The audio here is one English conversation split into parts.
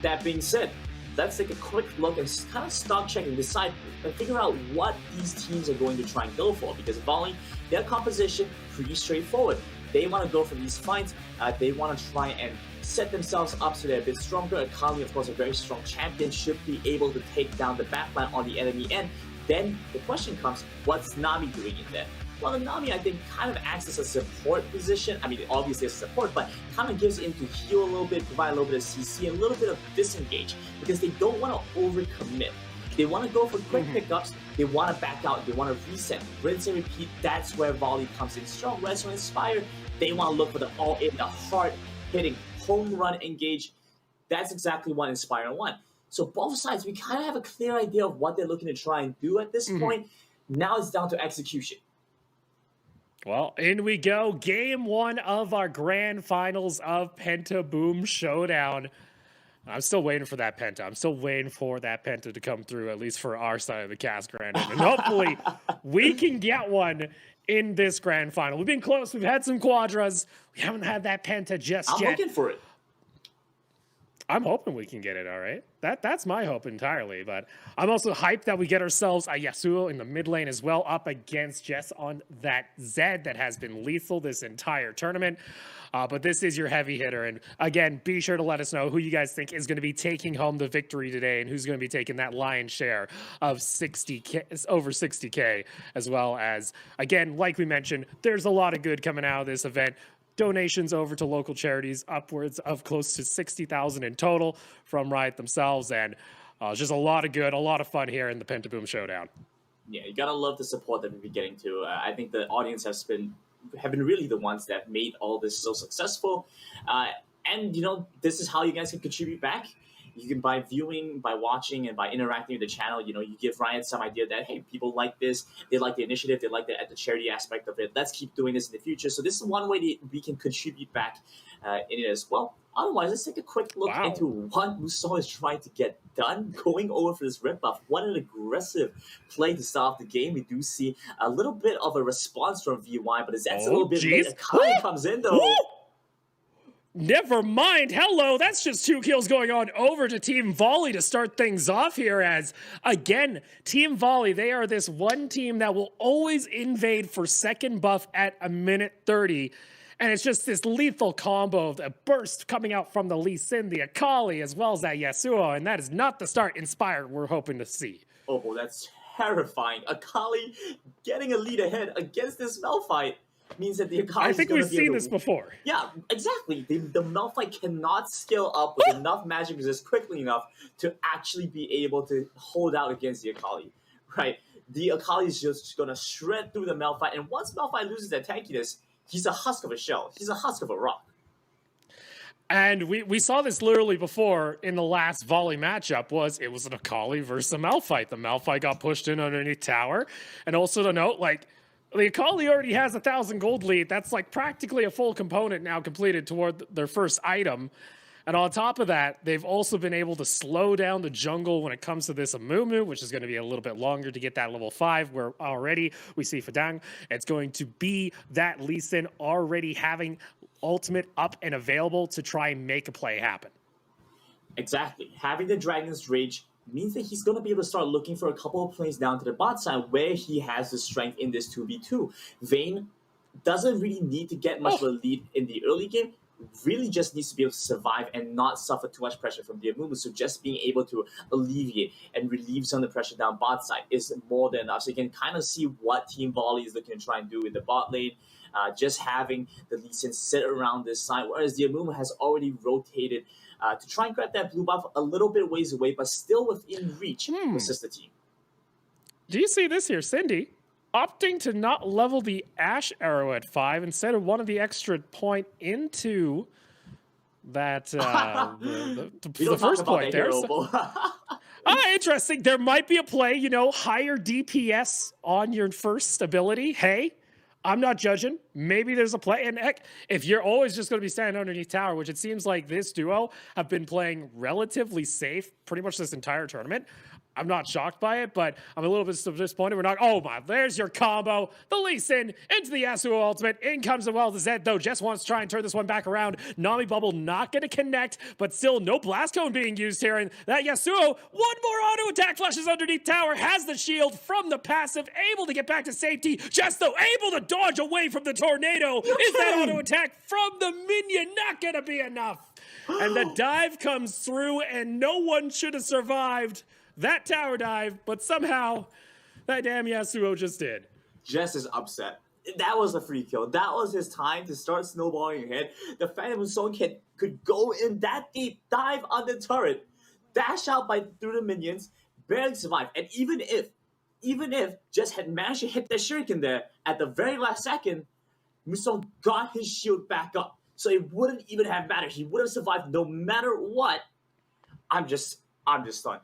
That being said, let's take a quick look and kind of stock check and decide and figure out what these teams are going to try and go for. Because Volley, their composition, pretty straightforward. They want to go for these fights. They want to try and set themselves up so they're a bit stronger. Akali, of course, a very strong champion, should be able to take down the backline on the enemy end. Then the question comes, what's Nami doing in there? Well, the Nami, I think, kind of acts as a support position. I mean, obviously as a support, but kind of gives in to heal a little bit, provide a little bit of CC, and a little bit of disengage, because they don't want to overcommit. They want to go for quick pickups, they want to back out, they want to reset, rinse and repeat. That's where Volley comes in strong. Whereas for Inspire, they want to look for the all-in, the hard-hitting, home run engage. That's exactly what Inspire want. So both sides, we kind of have a clear idea of what they're looking to try and do at this point. Now it's down to execution. Well, in we go. Game 1 of our grand finals of Pentaboom Showdown. I'm still waiting for that Penta. I'm still waiting for that Penta to come through, at least for our side of the cast, Brandon. And hopefully we can get one in this grand final. We've been close. We've had some quadras. We haven't had that Penta just yet. I'm looking for it. I'm hoping we can get it, all right? That's my hope entirely, but I'm also hyped that we get ourselves a Yasuo in the mid lane as well, up against Jess on that Zed that has been lethal this entire tournament. But this is your heavy hitter, and again, be sure to let us know who you guys think is going to be taking home the victory today and who's going to be taking that lion's share of 60K, over 60K, as well as, again, like we mentioned, there's a lot of good coming out of this event. Donations over to local charities, upwards of close to 60,000 in total from Riot themselves, and just a lot of good, a lot of fun here in the Pentaboom Showdown. Yeah, you gotta love the support that we've been getting to. I think the audience have been really the ones that made all this so successful. And you know, this is how you guys can contribute back. You can, by viewing, by watching, and by interacting with the channel, you know, you give Riot some idea that, hey, people like this, they like the initiative, they like the charity aspect of it. Let's keep doing this in the future. So this is one way that we can contribute back in it as well. Otherwise, let's take a quick look into what MSUONG is trying to get done, going over for this red buff. What an aggressive play to start off the game. We do see a little bit of a response from VY, but that's a little bit late. Akali comes in, though. Never mind. Hello, that's just 2 kills going on over to Team Volley to start things off here as, again, Team Volley, they are this one team that will always invade for second buff at a minute 30. And it's just this lethal combo of a burst coming out from the Lee Sin, the Akali, as well as that Yasuo. And that is not the start Inspired we're hoping to see. Oh, well, that's terrifying. Akali getting a lead ahead against this Malphite means that the Akali I think we've seen this before. Yeah, exactly. The Malphite cannot scale up with enough magic resist quickly enough to actually be able to hold out against the Akali, right? The Akali is just going to shred through the Malphite, and once Malphite loses that tankiness, he's a husk of a shell. He's a husk of a rock. And we saw this literally before in the last Volley matchup. It was an Akali versus a Malphite. The Malphite got pushed in underneath tower. And also to note, like, the Akali already has 1,000 gold lead. That's like practically a full component now completed toward their first item. And on top of that, they've also been able to slow down the jungle when it comes to this Amumu, which is going to be a little bit longer to get that level 5, where already we see Fadang. It's going to be that Lee Sin already having ultimate up and available to try and make a play happen. Exactly. Having the Dragon's Rage means that he's going to be able to start looking for a couple of plays down to the bot side where he has the strength in this 2v2. Vayne doesn't really need to get much of a lead in the early game, really just needs to be able to survive and not suffer too much pressure from the Amumu. So just being able to alleviate and relieve some of the pressure down bot side is more than enough. So you can kind of see what Team Volley is looking to try and do in the bot lane. Just having the Lee Sin sit around this side, whereas the Amumu has already rotated to try and grab that blue buff a little bit ways away, but still within reach to assist the team. Do you see this here? Cindy opting to not level the Ash arrow at 5 instead of one of the extra point into that the first point there. Interesting. There might be a play, you know, higher DPS on your first ability. Hey, I'm not judging. Maybe there's a play. And heck, if you're always just going to be standing underneath tower, which it seems like this duo have been playing relatively safe pretty much this entire tournament, I'm not shocked by it, but I'm a little bit disappointed. We're not. Oh my, there's your combo. The Lee Sin into the Yasuo ultimate. In comes the well to Zed, though. Jess wants to try and turn this one back around. Nami Bubble not going to connect, but still no Blast Cone being used here. And that Yasuo, one more auto attack flashes underneath tower, has the shield from the passive, able to get back to safety. Jess, though, able to dodge away from the tornado. Is that auto attack from the minion not going to be enough? And the dive comes through, and no one should have survived that tower dive, but somehow that damn Yasuo just did. Jess is upset. That was a free kill. That was his time to start snowballing ahead. The Phantom MSUONG could go in that deep, dive on the turret, dash out through the minions, barely survive. And even if Jess had managed to hit the shuriken there at the very last second, MSUONG got his shield back up. So it wouldn't even have mattered. He would have survived no matter what. I'm just stunned.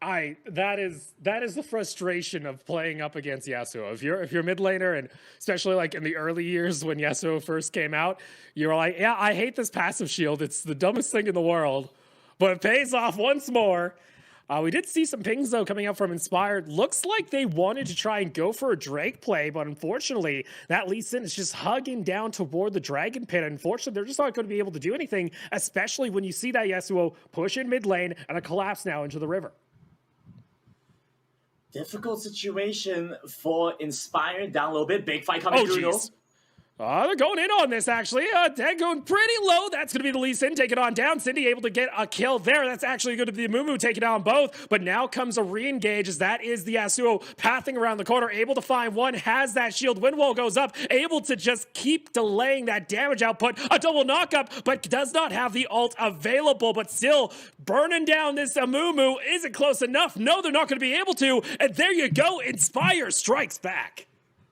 That is the frustration of playing up against Yasuo. If you're mid laner, and especially like in the early years when Yasuo first came out, you're like, yeah, I hate this passive shield. It's the dumbest thing in the world, but it pays off once more. We did see some pings though coming up from Inspired. Looks like they wanted to try and go for a Drake play, but unfortunately that Lee Sin is just hugging down toward the Dragon Pit. Unfortunately, they're just not going to be able to do anything, especially when you see that Yasuo push in mid lane and a collapse now into the river. Difficult situation for Inspired. Down a little bit. Big fight coming through. They're going in on this, actually. Dead going pretty low. That's going to be the Lee Sin taking on down. Cindy able to get a kill there. That's actually going to be the Mumu taking down both. But now comes a re-engage as that is the Yasuo pathing around the corner. Able to find one. Has that shield. Wind wall goes up. Able to just keep delaying that damage output. A double knockup, but does not have the ult available. But still burning down this Mumu. Isn't close enough. No, they're not going to be able to. And there you go. Inspire strikes back.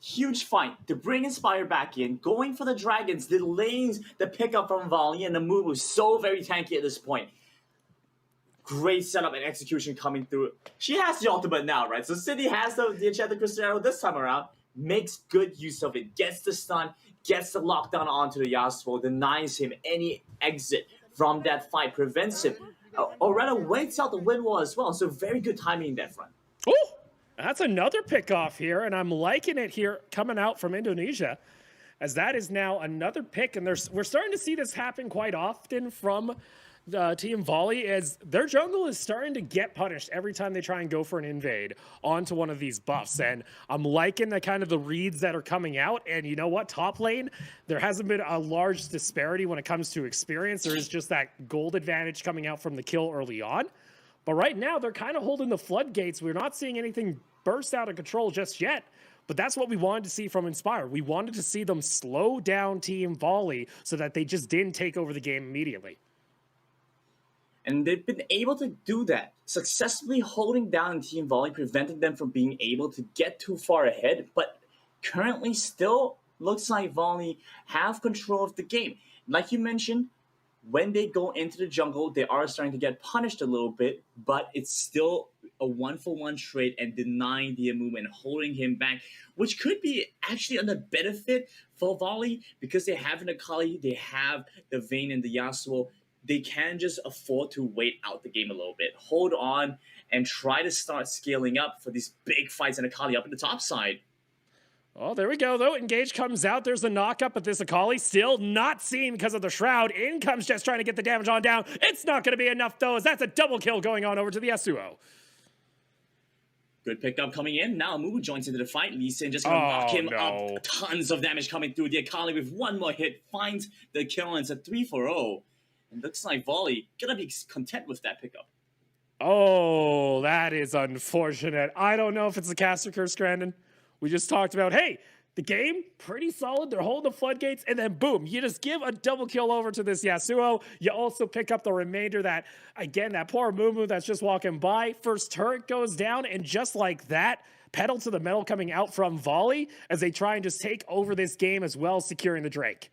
Huge fight to bring Inspire back in, going for the dragons, delaying the pickup from Volley, and the move was so very tanky at this point. Great setup and execution coming through. She has the ultimate now, right? So Cindy has the Enchanted Crystal Arrow this time around, makes good use of it, gets the stun, gets the lockdown onto the Yasuo, denies him any exit from that fight, prevents him, or rather waits out the wind wall as well. So very good timing in that front. Ooh! That's another pick off here, and I'm liking it here coming out from Indonesia, as that is now another pick, and we're starting to see this happen quite often from Team Volley, as their jungle is starting to get punished every time they try and go for an invade onto one of these buffs, and I'm liking the kind of the reads that are coming out. And you know what, top lane, there hasn't been a large disparity when it comes to experience. There is just that gold advantage coming out from the kill early on. But right now, they're kind of holding the floodgates. We're not seeing anything burst out of control just yet. But that's what we wanted to see from Inspire. We wanted to see them slow down Team Volley so that they just didn't take over the game immediately. And they've been able to do that, successfully holding down Team Volley, preventing them from being able to get too far ahead. But currently still looks like Volley have control of the game. Like you mentioned, when they go into the jungle, they are starting to get punished a little bit, but it's still a one-for-one trade and denying the Amumu and holding him back, which could be actually on the benefit for Volley because they have an Akali, they have the Vayne and the Yasuo. They can just afford to wait out the game a little bit, hold on, and try to start scaling up for these big fights and Akali up in the top side. Oh, there we go, though. Engage comes out. There's the knockup, but this Akali still not seen because of the Shroud. In comes just trying to get the damage on down. It's not going to be enough, though, as that's a double kill going on over to the Yasuo. Good pickup coming in. Now Mumu joins into the fight. Lee Sin just going to knock him up. Tons of damage coming through. The Akali with one more hit finds the kill, and it's a 3-4-0. And looks like Volley going to be content with that pickup. Oh, that is unfortunate. I don't know if it's a caster curse, Grandin. We just talked about, hey, the game, pretty solid. They're holding the floodgates, and then boom, you just give a double kill over to this Yasuo. You also pick up the remainder that, again, that poor Mumu that's just walking by. First turret goes down, and just like that, pedal to the metal coming out from Volley as they try and just take over this game as well, securing the Drake.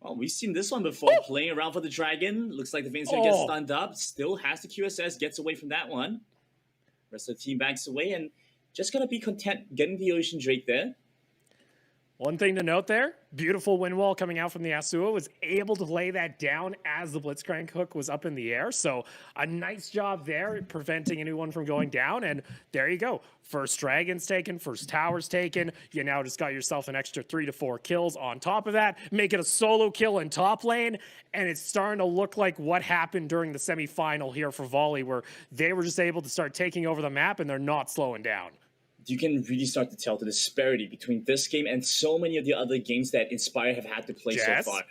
Well, we've seen this one before, playing around for the Dragon. Looks like the Vayne's going to get stunned up. Still has the QSS, gets away from that one. Rest of the team backs away, and just going to be content getting the Ocean Drake there. One thing to note there, beautiful wind wall coming out from the Yasuo, was able to lay that down as the Blitzcrank hook was up in the air. So a nice job there, preventing anyone from going down. And there you go. First dragon's taken, first tower's taken. You now just got yourself an extra 3 to 4 kills on top of that. Make it a solo kill in top lane. And it's starting to look like what happened during the semifinal here for Volley, where they were just able to start taking over the map and they're not slowing down. You can really start to tell the disparity between this game and so many of the other games that Inspire have had to play JESS so far.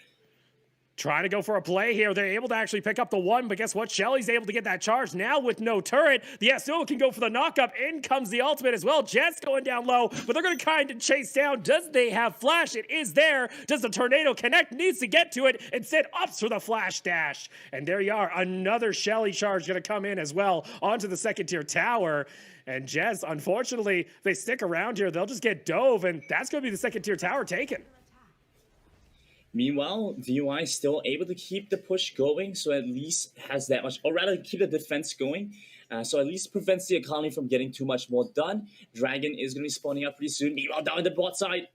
Trying to go for a play here. They're able to actually pick up the one, but guess what? Shelly's able to get that charge. Now with no turret, the Yasuo can go for the knock-up. In comes the ultimate as well. Jets going down low, but they're going to kind of chase down. Does they have flash? It is there. Does the tornado connect? Needs to get to it. Instead, opts for the flash dash. And there you are. Another Shelly charge going to come in as well onto the second tier tower. And Jess, unfortunately, they stick around here. They'll just get dove, and that's going to be the second tier tower taken. Meanwhile, VOI still able to keep the push going, so at least has that much, or rather keep the defense going. So at least prevents the economy from getting too much more done. Dragon is going to be spawning up pretty soon. Meanwhile, down the bot side.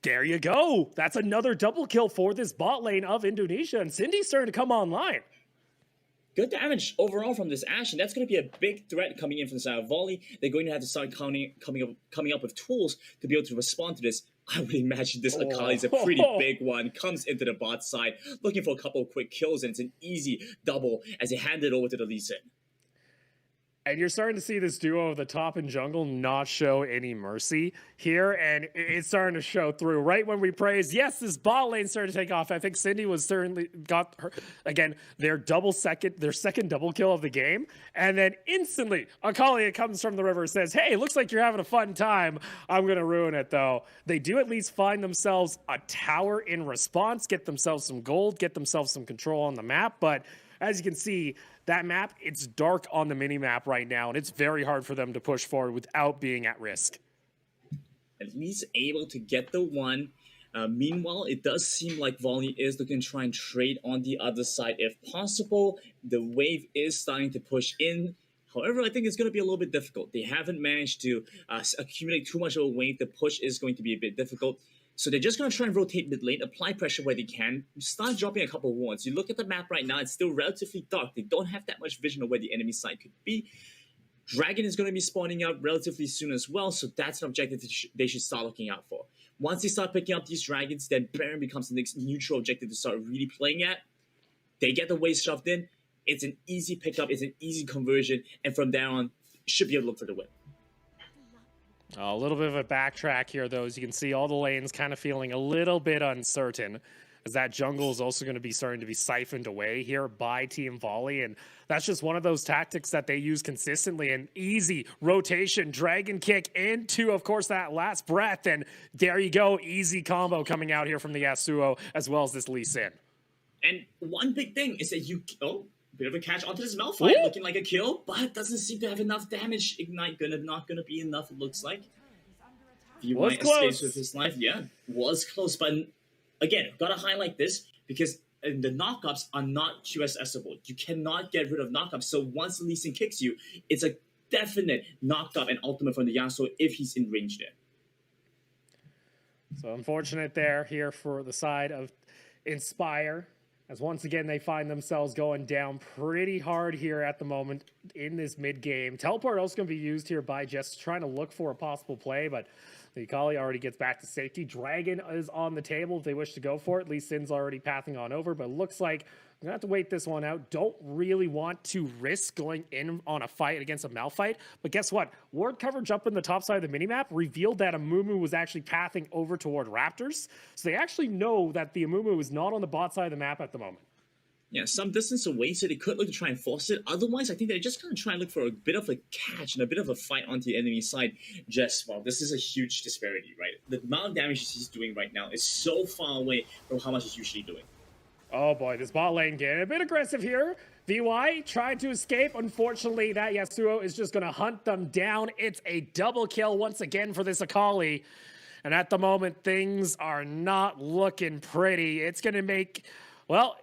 There you go. That's another double kill for this bot lane of Indonesia, and Cindy's starting to come online. Good damage overall from this Ashe, and that's going to be a big threat coming in from the side of Volley. They're going to have to start coming up with tools to be able to respond to this. I would imagine this Akali is a pretty big one. Comes into the bot side, looking for a couple of quick kills, and it's an easy double as they hand it over to the Lee Sin. And you're starting to see this duo of the top and jungle not show any mercy here, and it's starting to show through. Right when we praise, yes, this bot lane started to take off. I think Cindy was certainly got her again their second double kill of the game, and then instantly Akali comes from the river, says, "Hey, looks like you're having a fun time. I'm gonna ruin it though." They do at least find themselves a tower in response, get themselves some gold, get themselves some control on the map, but as you can see, that map, it's dark on the mini-map right now, and it's very hard for them to push forward without being at risk. At least able to get the one. Meanwhile, it does seem like Volley is looking to try and trade on the other side if possible. The wave is starting to push in. However, I think it's going to be a little bit difficult. They haven't managed to accumulate too much of a wave. The push is going to be a bit difficult. So they're just going to try and rotate mid lane, apply pressure where they can, start dropping a couple of wards. You look at the map right now, it's still relatively dark. They don't have that much vision of where the enemy side could be. Dragon is going to be spawning out relatively soon as well, so that's an objective they should start looking out for. Once they start picking up these dragons, then Baron becomes the next neutral objective to start really playing at. They get the waves shoved in. It's an easy pickup, it's an easy conversion, and from there on, should be able to look for the win. A little bit of a backtrack here, though, as you can see all the lanes kind of feeling a little bit uncertain, as that jungle is also going to be starting to be siphoned away here by Team Volley, and that's just one of those tactics that they use consistently. An easy rotation, dragon kick into, of course, that last breath, and there you go, easy combo coming out here from the Yasuo, as well as this Lee Sin. And one big thing is that bit of a catch onto this Malphite, looking like a kill, but doesn't seem to have enough damage. Ignite not gonna be enough, it looks like. Was close. With his life, yeah, was close, but again, gotta highlight this because the knockups are not QSSable. You cannot get rid of knockups, so once Lee Sin kicks you, it's a definite knockup and ultimate from the Yasuo if he's in range there. So unfortunate here for the side of Inspire, as once again they find themselves going down pretty hard here at the moment in this mid game. Teleport also going to be used here by Jess, trying to look for a possible play, but the Akali already gets back to safety. Dragon is on the table if they wish to go for it. Lee Sin's already pathing on over, but it looks like we're going to have to wait this one out. Don't really want to risk going in on a fight against a Malphite, but guess what? Ward coverage up in the top side of the minimap revealed that Amumu was actually pathing over toward Raptors, so they actually know that the Amumu is not on the bot side of the map at the moment. Yeah, some distance away, so they could look to try and force it. Otherwise, I think they're just going to try and look for a bit of a catch and a bit of a fight onto the enemy side. Just, well, this is a huge disparity, right? The amount of damage he's doing right now is so far away from how much he's usually doing. Oh boy, this bot lane getting a bit aggressive here. VY tried to escape. Unfortunately, that Yasuo is just going to hunt them down. It's a double kill once again for this Akali. And at the moment, things are not looking pretty. It's going to make, well,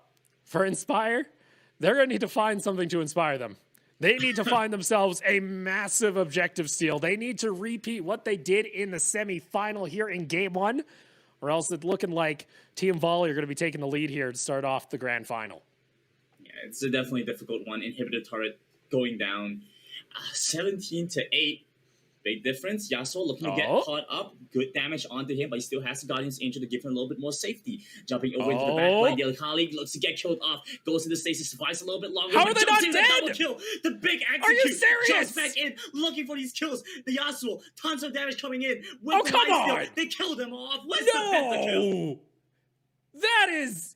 for Inspire, they're going to need to find something to inspire them. They need to find themselves a massive objective steal. They need to repeat what they did in the semi-final here in Game 1. or else it's looking like Team Volley are going to be taking the lead here to start off the grand final. Yeah, it's a definitely difficult one. Inhibitor turret going down 17-8. Big difference. Yasuo looking to get caught up. Good damage onto him, but he still has the Guardian's Angel to give him a little bit more safety. Jumping over into the backline. The Akali looks to get killed off. Goes into stasis, survives a little bit longer. How are they not dead? Double kill. The big execute. Are you serious? Jumps back in, looking for these kills. The Yasuo, tons of damage coming in. Oh, come on! They killed him off. Where's the pentakill? That is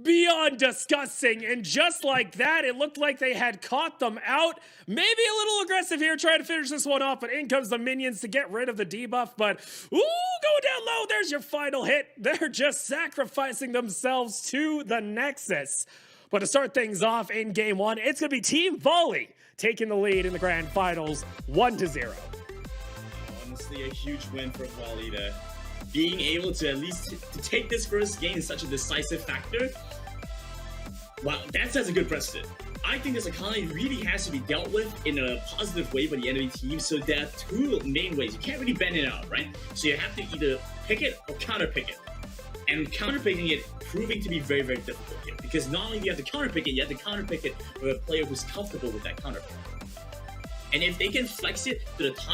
beyond disgusting, and just like that, it looked like they had caught them out. Maybe a little aggressive here, trying to finish this one off, but in comes the minions to get rid of the debuff, but ooh, going down low, there's your final hit. They're just sacrificing themselves to the Nexus. But to start things off in game one, it's going to be Team Volley taking the lead in the grand finals 1-0. Honestly, a huge win for Volley there. Being able to at least to take this first game is such a decisive factor. Wow, that sets a good precedent. I think this Akali really has to be dealt with in a positive way by the enemy team. So there are two main ways. You can't really bend it out, right? So you have to either pick it or counter pick it. And counter picking it proving to be very, very difficult here. Because not only do you have to counter pick it, you have to counter pick it with a player who's comfortable with that counter pick. And if they can flex it to the top